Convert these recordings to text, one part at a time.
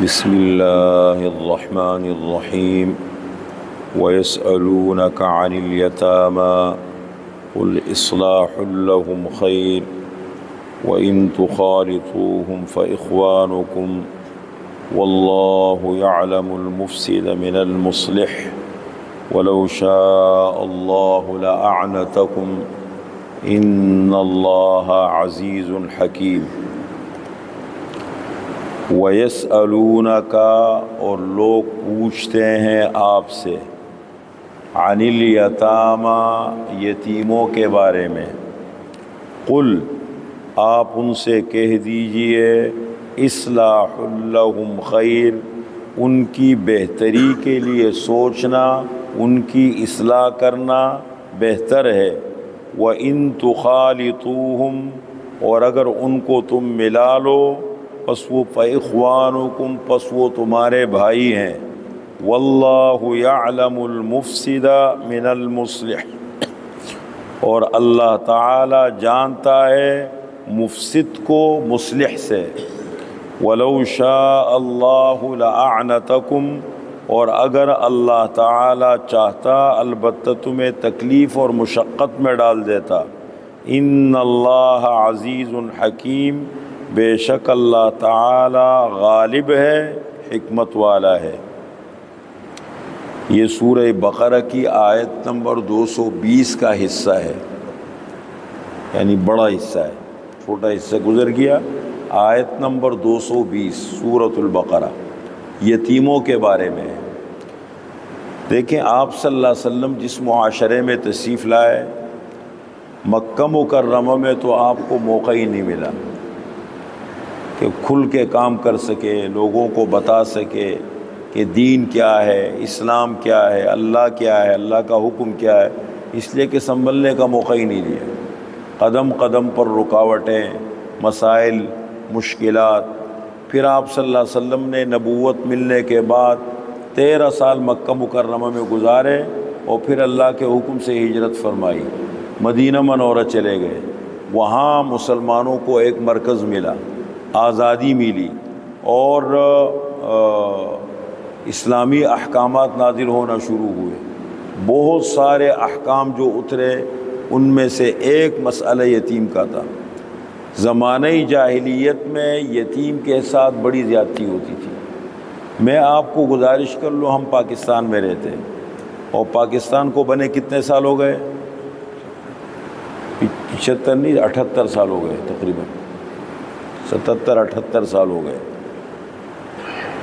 بسم اللہ الرحمن الرحیم وَيَسْأَلُونَكَ عَنِ الْيَتَامَى قُلْ إِصْلَاحٌ لَهُمْ خَيْرٌ وَإِن تُخَالِطُوهُمْ فَإِخْوَانُكُمْ وَاللَّهُ يَعْلَمُ الْمُفْسِدَ مِنَ الْمُصْلِحِ وَلَوْ شَاءَ اللَّهُ لَأَعْنَتَكُمْ إِنَّ اللَّهَ عَزِيزٌ حَكِيمٌ۔ وَيَسْأَلُونَكَ، اور لوگ پوچھتے ہیں آپ سے، عن الیتامیٰ، یتیموں کے بارے میں۔ قل، آپ ان سے کہہ دیجئے، اصلاح لہم خیر، ان کی بہتری کے لیے سوچنا، ان کی اصلاح کرنا بہتر ہے۔ وَإِن تُخَالِطُوهُمْ، اور اگر ان کو تم ملا لو، پس وہ فَإِخْوَانُكُمْ، پس وہ تمہارے بھائی ہیں۔ وَاللَّهُ يَعْلَمُ الْمُفْسِدَ مِنَ الْمُصْلِحِ، اور اللہ تعالی جانتا ہے مفسد کو مصلح سے۔ وَلَوْ شَاءَ اللَّهُ لَأَعْنَتَكُمْ، اور اگر اللہ تعالی چاہتا البتہ تمہیں تکلیف اور مشقت میں ڈال دیتا۔ اِنَّ اللَّهَ عَزِيزٌ حَكِيمٌ، بے شک اللہ تعالی غالب ہے، حکمت والا ہے۔ یہ سورہ بقرہ کی آیت نمبر 220 کا حصہ ہے، یعنی بڑا حصہ ہے، چھوٹا حصہ گزر گیا۔ آیت نمبر 220 سورۃ البقرہ یتیموں کے بارے میں ہے۔ دیکھیں آپ صلی اللہ علیہ وسلم جس معاشرے میں تشریف لائے، مکہ مکرمہ میں تو آپ کو موقع ہی نہیں ملا کہ کھل کے کام کر سکے، لوگوں کو بتا سکے کہ دین کیا ہے، اسلام کیا ہے، اللہ کیا ہے، اللہ کا حکم کیا ہے، اس لیے کہ سنبھلنے کا موقع ہی نہیں دیا۔ قدم قدم پر رکاوٹیں، مسائل، مشکلات۔ پھر آپ صلی اللہ علیہ وسلم نے نبوت ملنے کے بعد 13 سال مکہ مکرمہ میں گزارے، اور پھر اللہ کے حکم سے ہجرت فرمائی، مدینہ منورہ چلے گئے۔ وہاں مسلمانوں کو ایک مرکز ملا، آزادی ملی، اور اسلامی احکامات نازل ہونا شروع ہوئے۔ بہت سارے احکام جو اترے، ان میں سے ایک مسئلہ یتیم کا تھا۔ زمانہ جاہلیت میں یتیم کے ساتھ بڑی زیادتی ہوتی تھی۔ میں آپ کو گزارش کر لوں، ہم پاکستان میں رہتے ہیں، اور پاکستان کو بنے کتنے سال ہو گئے؟ 75 نہیں، 78 سال ہو گئے تقریباً، 77-78 سال ہو گئے۔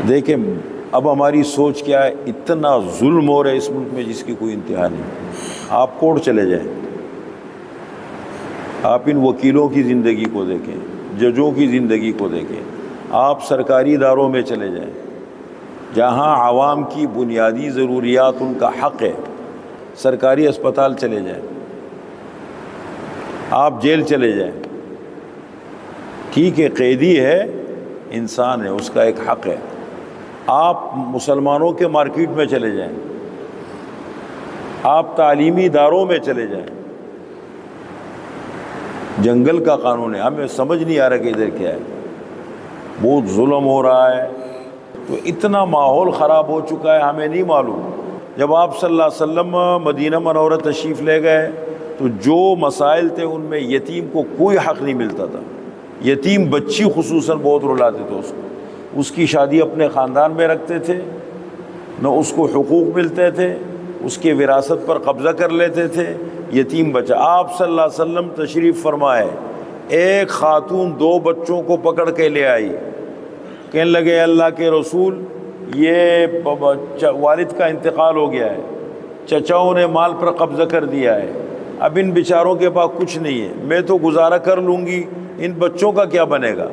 دیکھیں اب ہماری سوچ کیا ہے، اتنا ظلم ہو رہا ہے اس ملک میں جس کی کوئی انتہا نہیں۔ آپ کورٹ چلے جائیں، آپ ان وکیلوں کی زندگی کو دیکھیں، ججوں کی زندگی کو دیکھیں، آپ سرکاری اداروں میں چلے جائیں جہاں عوام کی بنیادی ضروریات ان کا حق ہے، سرکاری اسپتال چلے جائیں، آپ جیل چلے جائیں۔ ٹھیک ہے، قیدی ہے، انسان ہے، اس کا ایک حق ہے۔ آپ مسلمانوں کے مارکیٹ میں چلے جائیں، آپ تعلیمی اداروں میں چلے جائیں، جنگل کا قانون ہے، ہمیں سمجھ نہیں آ رہا کہ ادھر کیا ہے، بہت ظلم ہو رہا ہے۔ تو اتنا ماحول خراب ہو چکا ہے، ہمیں نہیں معلوم۔ جب آپ صلی اللہ علیہ وسلم مدینہ منورہ تشریف لے گئے تو جو مسائل تھے ان میں یتیم کو کوئی حق نہیں ملتا تھا۔ یتیم بچی خصوصاً بہت رلاتے تھے اس کو، اس کی شادی اپنے خاندان میں رکھتے تھے، نہ اس کو حقوق ملتے تھے، اس کے وراثت پر قبضہ کر لیتے تھے۔ یتیم بچہ، آپ صلی اللہ علیہ وسلم تشریف فرمائے، ایک خاتون 2 بچوں کو پکڑ کے لے آئی، کہنے لگے اللہ کے رسول، یہ والد کا انتقال ہو گیا ہے، چچاؤں نے مال پر قبضہ کر دیا ہے، اب ان بیچاروں کے پاس کچھ نہیں ہے، میں تو گزارا کر لوں گی، ان بچوں کا کیا بنے گا؟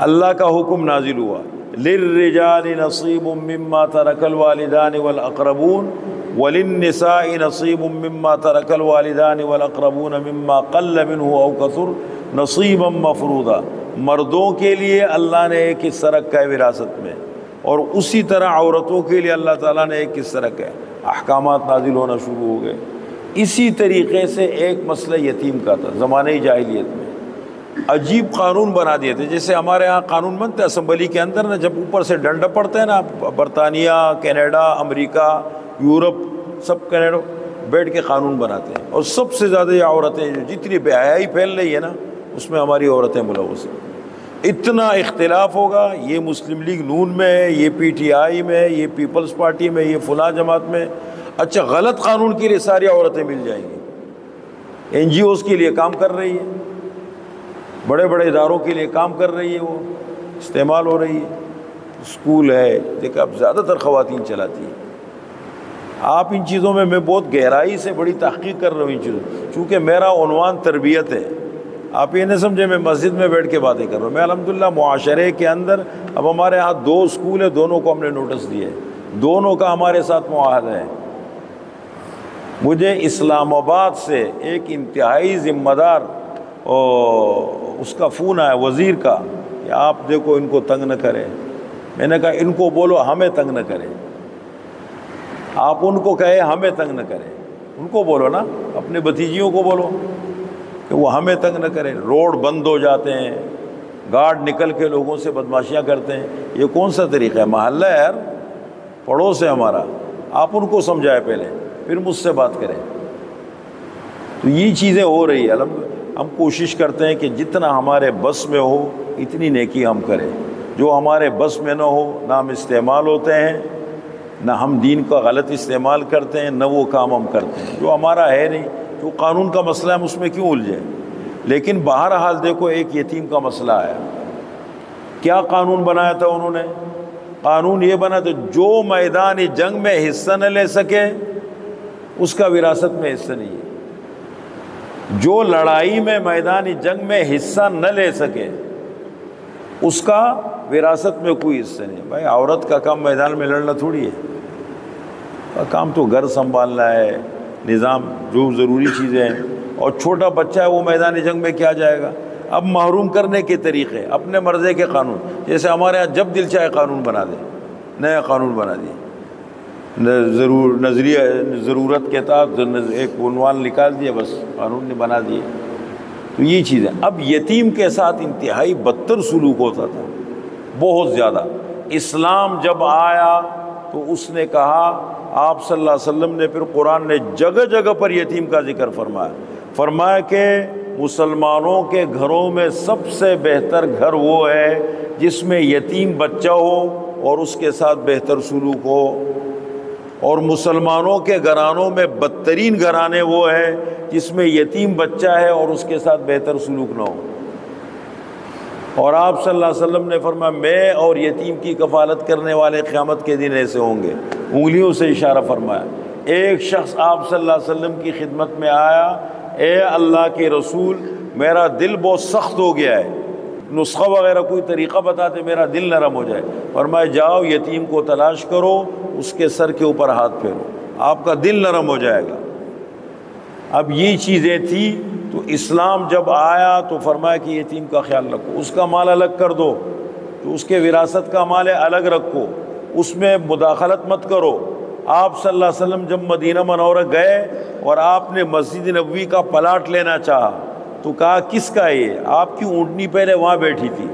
اللہ کا حکم نازل ہوا، للرجال نصیب مما ترک الوالدان والاقربون وللنساء نصیب مما ترک الوالدان والاقربون مما قل منه او کثر نصیبا مفروضا۔ مردوں کے لیے اللہ نے ایک حصہ رکھا ہے وراثت میں، اور اسی طرح عورتوں کے لیے اللہ تعالیٰ نے ایک حصہ رکھا ہے۔ احکامات نازل ہونا شروع ہو گئے۔ اسی طریقے سے ایک مسئلہ یتیم کا تھا زمانہ جاہلیت میں۔ عجیب قانون بنا دیے تھے. جیسے ہمارے ہاں قانون بنتے اسمبلی کے اندر نا، جب اوپر سے ڈنڈا پڑتا ہے نا، برطانیہ، کینیڈا، امریکہ، یورپ، سب کینیڈا بیٹھ کے قانون بناتے ہیں. اور سب سے زیادہ یہ عورتیں، جتنی بے حیائی پھیل رہی ہے نا، اس میں ہماری عورتیں ملوث ہیں. اتنا اختلاف ہوگا، یہ مسلم لیگ نون میں ہے، یہ پی ٹی آئی میں ہے، یہ پیپلز پارٹی میں، یہ فلاں جماعت میں. اچھا، غلط قانون کے لیے ساری عورتیں مل جائیں گی. این جی اوز کے لیے کام کر رہی ہے، بڑے بڑے اداروں کے لیے کام کر رہی ہے، وہ استعمال ہو رہی ہے. اسکول ہے، دیکھا اب زیادہ تر خواتین چلاتی ہیں. آپ ان چیزوں میں بہت گہرائی سے بڑی تحقیق کر رہا ہوں ان چیزوں، چونکہ میرا عنوان تربیت ہے. آپ یہ نہ سمجھے میں مسجد میں بیٹھ کے باتیں کر رہا ہوں. میں الحمدللہ معاشرے کے اندر، اب ہمارے ہاں 2 اسکول ہیں، دونوں کو ہم نے نوٹس دیے، دونوں کا ہمارے ساتھ معاہدہ ہے. مجھے اسلام آباد سے ایک انتہائی ذمہ دار اس کا فون آیا، وزیر کا، کہ آپ دیکھو ان کو تنگ نہ کریں. میں نے کہا ان کو بولو ہمیں تنگ نہ کریں. آپ ان کو کہے ہمیں تنگ نہ کریں، ان کو بولو نا، اپنے بھتیجیوں کو بولو کہ وہ ہمیں تنگ نہ کریں. روڈ بند ہو جاتے ہیں، گارڈ نکل کے لوگوں سے بدماشیاں کرتے ہیں. یہ کون سا طریقہ ہے؟ محلہ ہے یار، پڑوس ہے ہمارا. آپ ان کو سمجھائے پہلے، پھر مجھ سے بات کریں. تو یہ چیزیں ہو رہی ہے. ہم کوشش کرتے ہیں کہ جتنا ہمارے بس میں ہو اتنی نیکی ہم کریں. جو ہمارے بس میں نہ ہو، نہ ہم استعمال ہوتے ہیں، نہ ہم دین کا غلط استعمال کرتے ہیں، نہ وہ کام ہم کرتے ہیں جو ہمارا ہے نہیں. جو قانون کا مسئلہ ہے ہم اس میں کیوں الجھیں؟ لیکن بہرحال دیکھو، ایک یتیم کا مسئلہ آیا، کیا قانون بنایا تھا انہوں نے؟ قانون یہ بنا تو جو میدان جنگ میں حصہ نہ لے سکے اس کا وراثت میں حصہ نہیں ہے. جو لڑائی میں میدان جنگ میں حصہ نہ لے سکے اس کا وراثت میں کوئی حصہ نہیں. بھائی عورت کا کام میدان میں لڑنا تھوڑی ہے، کام تو گھر سنبھالنا ہے، نظام جو ضروری چیزیں ہیں. اور چھوٹا بچہ ہے وہ میدان جنگ میں کیا جائے گا؟ اب محروم کرنے کے طریقے، اپنے مرضے کے قانون. جیسے ہمارے یہاں جب دل چاہے قانون بنا دے، نیا قانون بنا دیے، نظریہ ضرورت کے تحت ایک عنوان نکال دیا، بس قانون نے بنا دیے. تو یہ چیزیں. اب یتیم کے ساتھ انتہائی بدتر سلوک ہوتا تھا، بہت زیادہ. اسلام جب آیا تو اس نے کہا، آپ صلی اللہ علیہ وسلم نے، پھر قرآن نے جگہ جگہ پر یتیم کا ذکر فرمایا کہ مسلمانوں کے گھروں میں سب سے بہتر گھر وہ ہے جس میں یتیم بچہ ہو اور اس کے ساتھ بہتر سلوک ہو. اور مسلمانوں کے گھرانوں میں بدترین گھرانے وہ ہے جس میں یتیم بچہ ہے اور اس کے ساتھ بہتر سلوک نہ ہو. اور آپ صلی اللہ علیہ وسلم نے فرمایا، میں اور یتیم کی کفالت کرنے والے قیامت کے دن ایسے ہوں گے. انگلیوں سے اشارہ فرمایا. ایک شخص آپ صلی اللہ علیہ وسلم کی خدمت میں آیا، اے اللہ کے رسول، میرا دل بہت سخت ہو گیا ہے، نسخہ وغیرہ کوئی طریقہ بتاتے میرا دل نرم ہو جائے. فرمایا جاؤ یتیم کو تلاش کرو، اس کے سر کے اوپر ہاتھ پھیرو، آپ کا دل نرم ہو جائے گا. اب یہ چیزیں تھیں. تو اسلام جب آیا تو فرمایا کہ یتیم کا خیال رکھو، اس کا مال الگ کر دو، تو اس کے وراثت کا مال ہے الگ رکھو، اس میں مداخلت مت کرو. آپ صلی اللہ علیہ وسلم جب مدینہ منورہ گئے اور آپ نے مسجد نبوی کا پلاٹ لینا چاہا تو کہا کس کا ہے یہ؟ آپ کی اونٹنی پہلے وہاں بیٹھی تھی.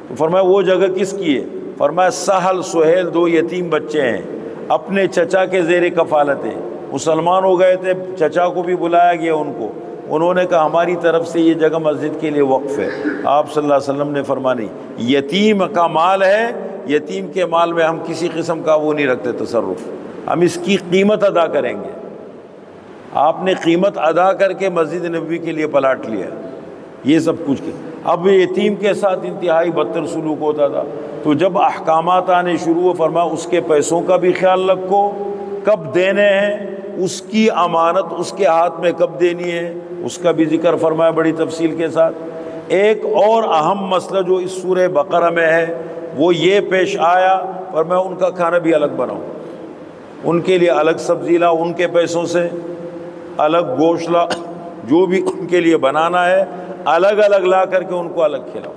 تو فرمایا وہ جگہ کس کی ہے؟ فرمایا سہل سہیل 2 یتیم بچے ہیں، اپنے چچا کے زیر کفالت ہے. مسلمان ہو گئے تھے، چچا کو بھی بلایا گیا ان کو. انہوں نے کہا ہماری طرف سے یہ جگہ مسجد کے لیے وقف ہے. آپ صلی اللہ علیہ وسلم نے فرمایا نہیں، یتیم کا مال ہے، یتیم کے مال میں ہم کسی قسم کا وہ نہیں رکھتے تصرف، ہم اس کی قیمت ادا کریں گے. آپ نے قیمت ادا کر کے مسجد نبوی کے لیے پلاٹ لیا، یہ سب کچھ کیا. اب یتیم کے ساتھ انتہائی بدتر سلوک ہوتا تھا. تو جب احکامات آنے شروع ہوئے، فرمایا اس کے پیسوں کا بھی خیال رکھو، کب دینے ہیں، اس کی امانت اس کے ہاتھ میں کب دینی ہے، اس کا بھی ذکر فرمایا بڑی تفصیل کے ساتھ. ایک اور اہم مسئلہ جو اس سورہ بقرہ میں ہے وہ یہ پیش آیا، فرمایا ان کا کھانا بھی الگ بناؤ، ان کے لیے الگ سبزی لاؤ، ان کے پیسوں سے الگ گوشت لا، جو بھی ان کے لیے بنانا ہے الگ الگ لا کر کے ان کو الگ کھلاؤ.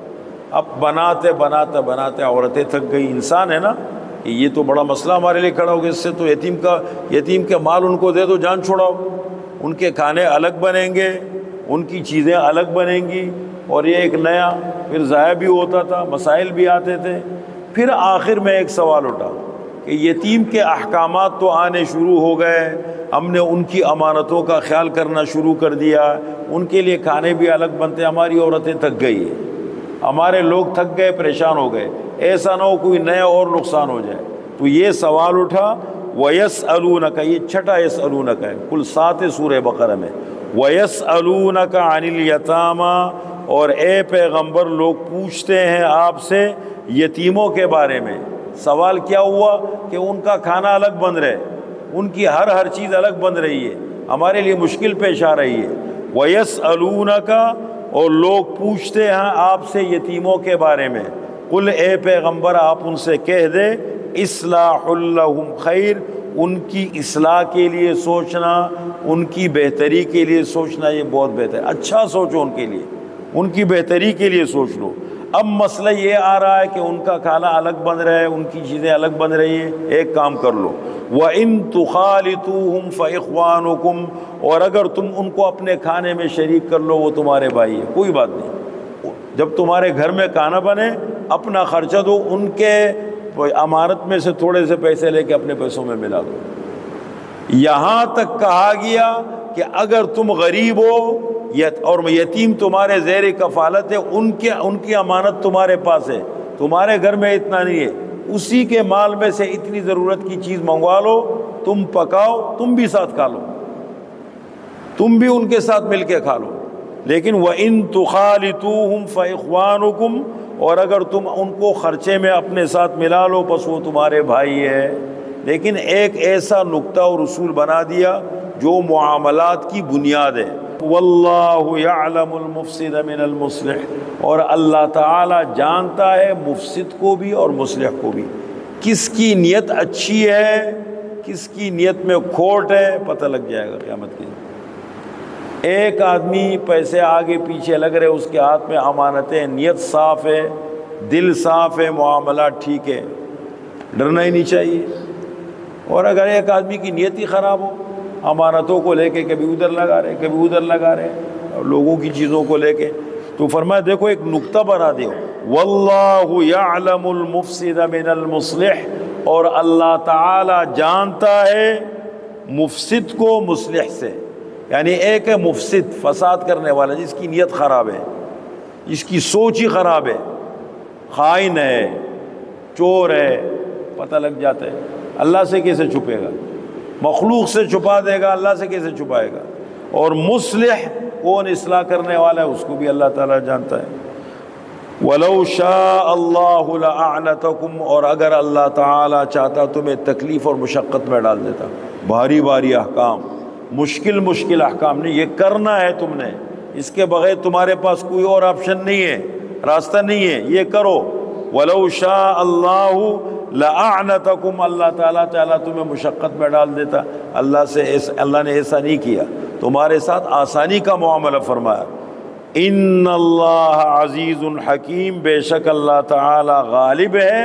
اب بناتے بناتے بناتے عورتیں تھک گئی. انسان ہے نا، یہ تو بڑا مسئلہ ہمارے لیے کھڑا ہو گیا. اس سے تو یتیم کے مال ان کو دے دو، جان چھوڑاؤ. ان کے کھانے الگ بنیں گے، ان کی چیزیں الگ بنیں گی، اور یہ ایک نیا، پھر ضائع بھی ہوتا تھا، مسائل بھی آتے تھے۔ پھر آخر میں ایک سوال اٹھا کہ یتیم کے احکامات تو آنے شروع ہو گئے، ہم نے ان کی امانتوں کا خیال کرنا شروع کر دیا، ان کے لیے کھانے بھی الگ بنتے، ہماری عورتیں تھک گئی ہیں، ہمارے لوگ تھک گئے، پریشان ہو گئے، ایسا نہ ہو کوئی نیا اور نقصان ہو جائے۔ تو یہ سوال اٹھا۔ وَيَسْأَلُونَكَ، یہ چھٹا يَسْأَلُونَكَ ہے، کل 7 سورہ بقرہ میں۔ وَيَسْأَلُونَكَ عَنِ الْيَتَامَى، اور اے پیغمبر لوگ پوچھتے ہیں آپ سے یتیموں کے بارے میں۔ سوال کیا ہوا کہ ان کا کھانا الگ بن رہے، ان کی ہر چیز الگ بن رہی ہے، ہمارے لیے مشکل پیش آ رہی ہے۔ وَيَسْأَلُونَكَ، اور لوگ پوچھتے ہیں آپ سے یتیموں کے بارے میں۔ قل، اے پیغمبر آپ ان سے کہہ دے، اصلاح لہم خیر، ان کی اصلاح کے لیے سوچنا، ان کی بہتری کے لیے سوچنا یہ بہت بہتر ہے۔ اچھا سوچو ان کے لیے، ان کی بہتری کے لیے سوچ لو۔ اب مسئلہ یہ آ رہا ہے کہ ان کا کھانا الگ بن رہا ہے، ان کی چیزیں الگ بن رہی ہیں، ایک کام کر لو، وَإِن تُخَالِطُوهُمْ فَإِخْوَانُكُمْ، اور اگر تم ان کو اپنے کھانے میں شریک کر لو، وہ تمہارے بھائی ہے، کوئی بات نہیں۔ جب تمہارے گھر میں کھانا بنے، اپنا خرچہ دو، ان کے امانت میں سے تھوڑے سے پیسے لے کے اپنے پیسوں میں ملا دو۔ یہاں تک کہا گیا کہ اگر تم غریب ہو اور یتیم تمہارے زیر کفالت ہے، ان کی امانت تمہارے پاس ہے، تمہارے گھر میں اتنا نہیں ہے، اسی کے مال میں سے اتنی ضرورت کی چیز منگوا لو، تم پکاؤ، تم بھی ساتھ کھا لو، تم بھی ان کے ساتھ مل کے کھا لو۔ لیکن وَإِن تُخَالِطُوهُمْ فَإِخْوَانُكُمْ، اور اگر تم ان کو خرچے میں اپنے ساتھ ملا لو، پس وہ تمہارے بھائی ہے۔ لیکن ایک ایسا نقطہ اور اصول بنا دیا جو معاملات کی بنیاد ہے، واللہ یعلم المفسد من المصلح، اور اللہ تعالی جانتا ہے مفسد کو بھی اور مصلح کو بھی، کس کی نیت اچھی ہے، کس کی نیت میں کھوٹ ہے، پتہ لگ جائے گا قیامت کے دن۔ ایک آدمی پیسے آگے پیچھے لگ رہے، اس کے ہاتھ میں امانتیں، نیت صاف ہے، دل صاف ہے، معاملات ٹھیک ہے، ڈرنا ہی نہیں چاہیے۔ اور اگر ایک آدمی کی نیت ہی خراب ہو، امانتوں کو لے کے کبھی ادھر لگا رہے، کبھی ادھر لگا رہے، اور لوگوں کی چیزوں کو لے کے، تو فرمایا دیکھو ایک نقطہ بنا دیو، واللہ یعلم المفسد من المصلح، اور اللہ تعالی جانتا ہے مفسد کو مصلح سے۔ یعنی ایک ہے مفسد، فساد کرنے والا، جس کی نیت خراب ہے، جس کی سوچ ہی خراب ہے، خائن ہے، چور ہے، پتہ لگ جاتا ہے، اللہ سے کیسے چھپے گا؟ مخلوق سے چھپا دے گا، اللہ سے کیسے چھپائے گا؟ اور مصلح کون اصلاح کرنے والا ہے، اس کو بھی اللہ تعالیٰ جانتا ہے۔ وَلَوْ شَاءَ اللَّهُ لَأَعْنَتَكُمْ، اور اگر اللہ تعالیٰ چاہتا تمہیں تکلیف اور مشقت میں ڈال دیتا، بھاری بھاری احکام، مشکل احکام نہیں، یہ کرنا ہے تم نے، اس کے بغیر تمہارے پاس کوئی اور آپشن نہیں ہے، راستہ نہیں ہے، یہ کرو۔ وَلَوْ شَاءَ اللَّهُ لَأَعْنَتَكُمْ، اللہ تعالیٰ تمہیں مشقت میں ڈال دیتا، اللہ نے ایسا نہیں کیا، تمہارے ساتھ آسانی کا معاملہ فرمایا۔ ان اللہ عزیز حکیم، بے شک اللہ تعالی غالب ہے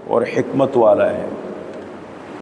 اور حکمت والا ہے۔